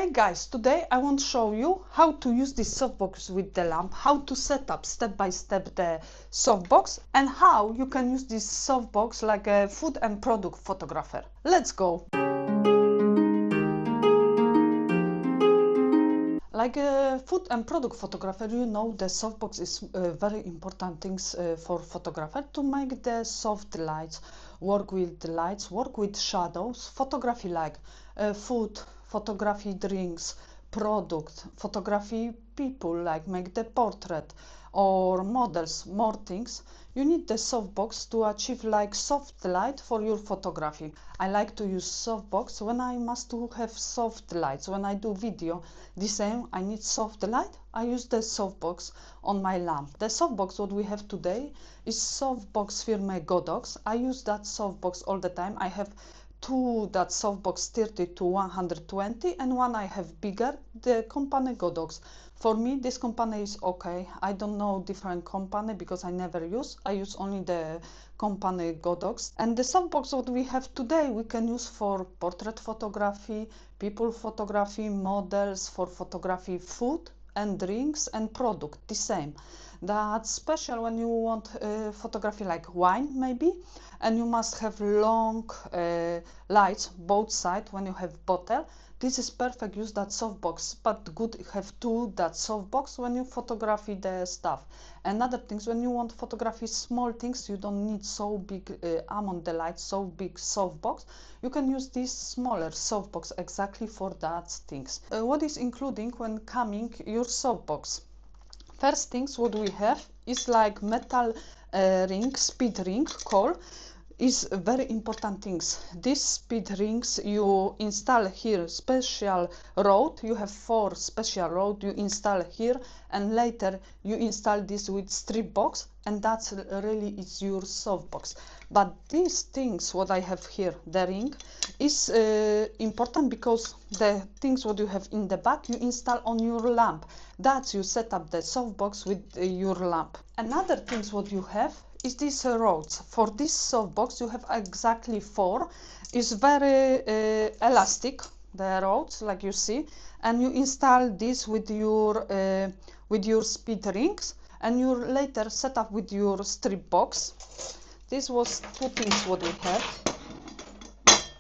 Hey guys, today I want to show you how to use this softbox with the lamp, how to set up step by step the softbox, and how you can use this softbox like a food and product photographer. Let's go! Like a food and product photographer, you know the softbox is very important things for photographer to make the soft lights, work with lights, work with shadows, photography like food, photography drinks, product, photography people, like make the portrait or models, more things. You need the softbox to achieve like soft light for your photography. I like to use softbox when I must to have soft lights. When I do video, the same, I need soft light. I use the softbox on my lamp. The softbox what we have today is softbox firma Godox. I use that softbox all the time. I have two that softbox 30 to 120 and one I have bigger, the company Godox. For me this company is okay. I don't know different company because I never use. I use only the company Godox. And the softbox what we have today we can use for portrait photography, people photography, models, for photography food and drinks and product, the same. That's special when you want photography like wine maybe, and you must have long lights both sides when you have bottle. This is perfect, use that softbox, but good have two that softbox when you photography the stuff. Another things, when you want photography small things, you don't need so big amount the light, so big softbox. You can use this smaller softbox exactly for that things. What is including when coming your softbox? First things what we have is like metal ring, speed ring call. Is very important things. These speed rings you install here, special rod. You have 4 special rod you install here, and later you install this with strip box, and that's really is your softbox. But these things what I have here, the ring, is important because the things what you have in the back you install on your lamp. That's you set up the softbox with your lamp. Another things what you have is these rods. For this softbox you have exactly 4. It's very elastic, the rods like you see, and you install this with your speed rings, and you later set up with your strip box. This was 2 things what we have.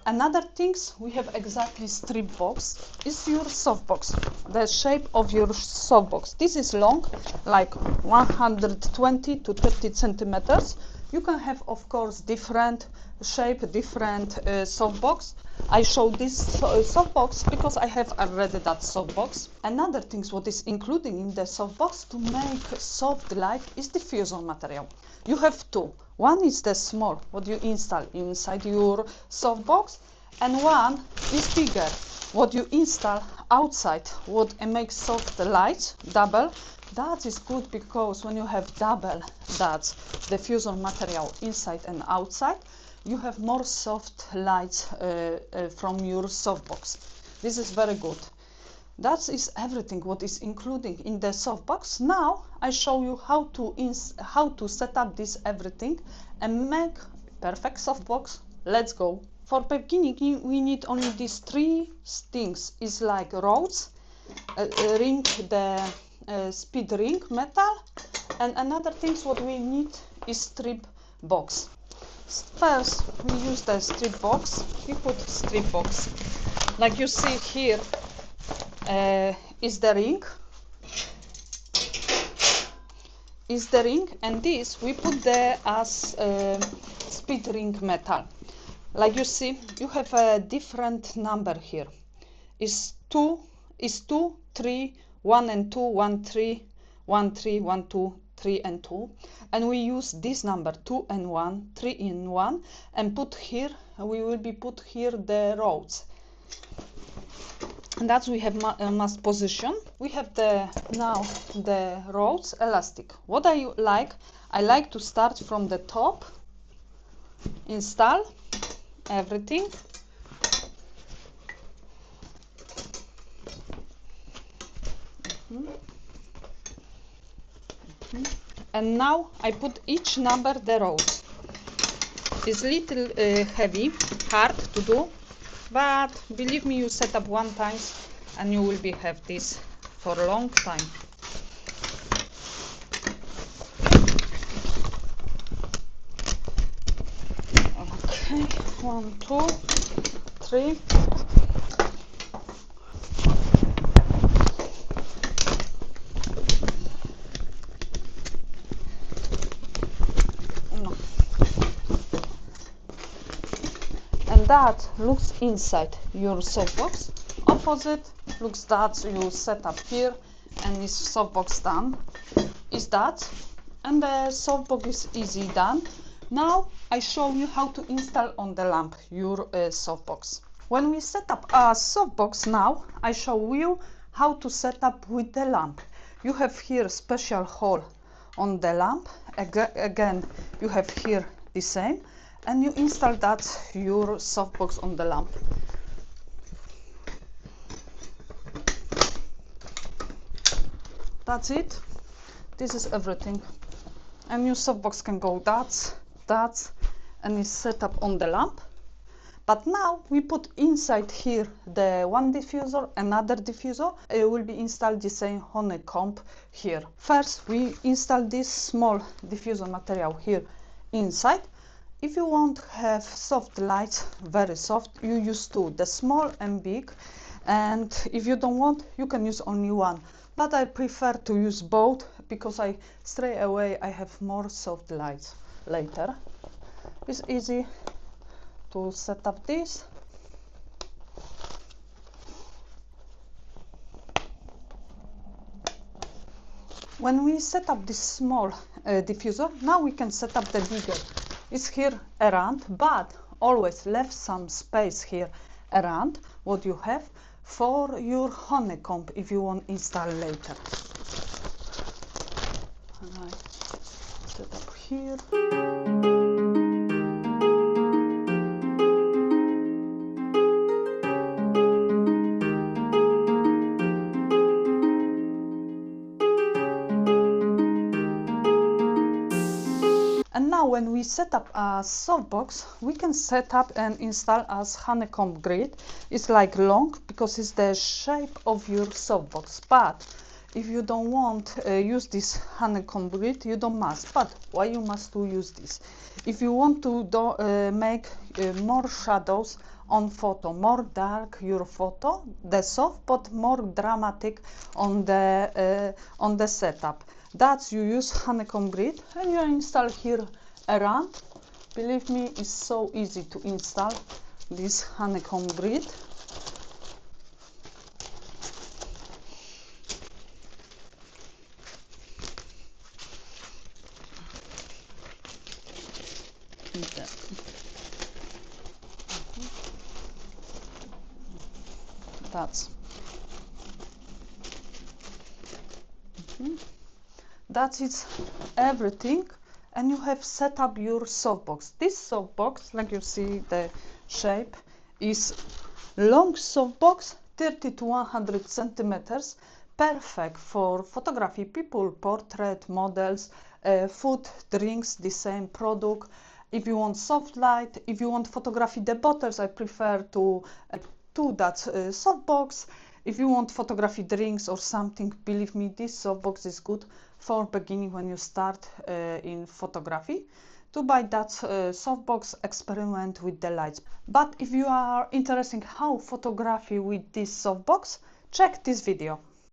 Another things we have exactly strip box is your softbox, the shape of your softbox. This is long, like 120 to 30 centimeters. You can have of course different shape, different softbox. I show this softbox because I have already that softbox. Another things what is including in the softbox to make soft light is diffusion material. You have 2. One is the small what you install inside your softbox, and one is bigger what you install outside what makes soft light, double. That is good because when you have double that diffusion material inside and outside, you have more soft lights from your softbox. This is very good. That is everything what is including in the softbox. Now I show you how to set up this everything and make perfect softbox. Let's go. For beginning we need only these 3 things. Is like rods, ring, the speed ring metal, and another things what we need is strip box. First we use the strip box. We put strip box like you see here. Is the ring, and this we put there as speed ring metal. Like you see, you have a different number here. Is 2, 3, 1 and 2, 1, 3, 1, 3, 1, 2, 3 and 2, and we use this number 2 and 1, 3 and 1, and put here. We will be put here the rods. And that's we have must position. We have now the rods elastic. What I like to start from the top, install everything. And now I put each number the rows. It's little heavy, hard to do, but believe me, you set up one time and you will have this for a long time. Okay, 1, 2, 3. No. And that looks inside your softbox. Opposite looks that you set up here and is softbox done. Is that, and the softbox is easy done. Now I show you how to install on the lamp your softbox. When we set up a softbox, now I show you how to set up with the lamp. You have here special hole on the lamp. Again, you have here the same, and you install that your softbox on the lamp. That's it. This is everything. And your softbox can go that, and is set up on the lamp. But now we put inside here the one diffuser, another diffuser. It will be installed the same honeycomb here. First, we install this small diffuser material here inside. If you want to have soft lights, very soft, you use two, the small and big. And if you don't want, you can use only one. But I prefer to use both because straight away I have more soft lights later. It's easy to set up this. When we set up this small diffuser, now we can set up the bigger. It's here around, but always left some space here around what you have for your honeycomb if you want to install later. And I set up here. And now when we set up a softbox, we can set up and install as honeycomb grid. It's like long because it's the shape of your softbox. But if you don't want use this honeycomb grid, you don't must. But why you must to use this? If you want to make more shadows on photo, more dark your photo, the soft, but more dramatic on the setup. That's you use honeycomb grid and you install here around. Believe me, it's so easy to install this honeycomb grid. That's it, everything, and you have set up your softbox. This softbox, like you see the shape, is long softbox, 30 to 100 centimeters, perfect for photography, people, portrait, models, food, drinks, the same product. If you want soft light, if you want photography the bottles, I prefer to that softbox. If you want photography drinks or something, believe me, this softbox is good for beginning when you start in photography. To buy that softbox, experiment with the lights. But if you are interested in how photography with this softbox, check this video.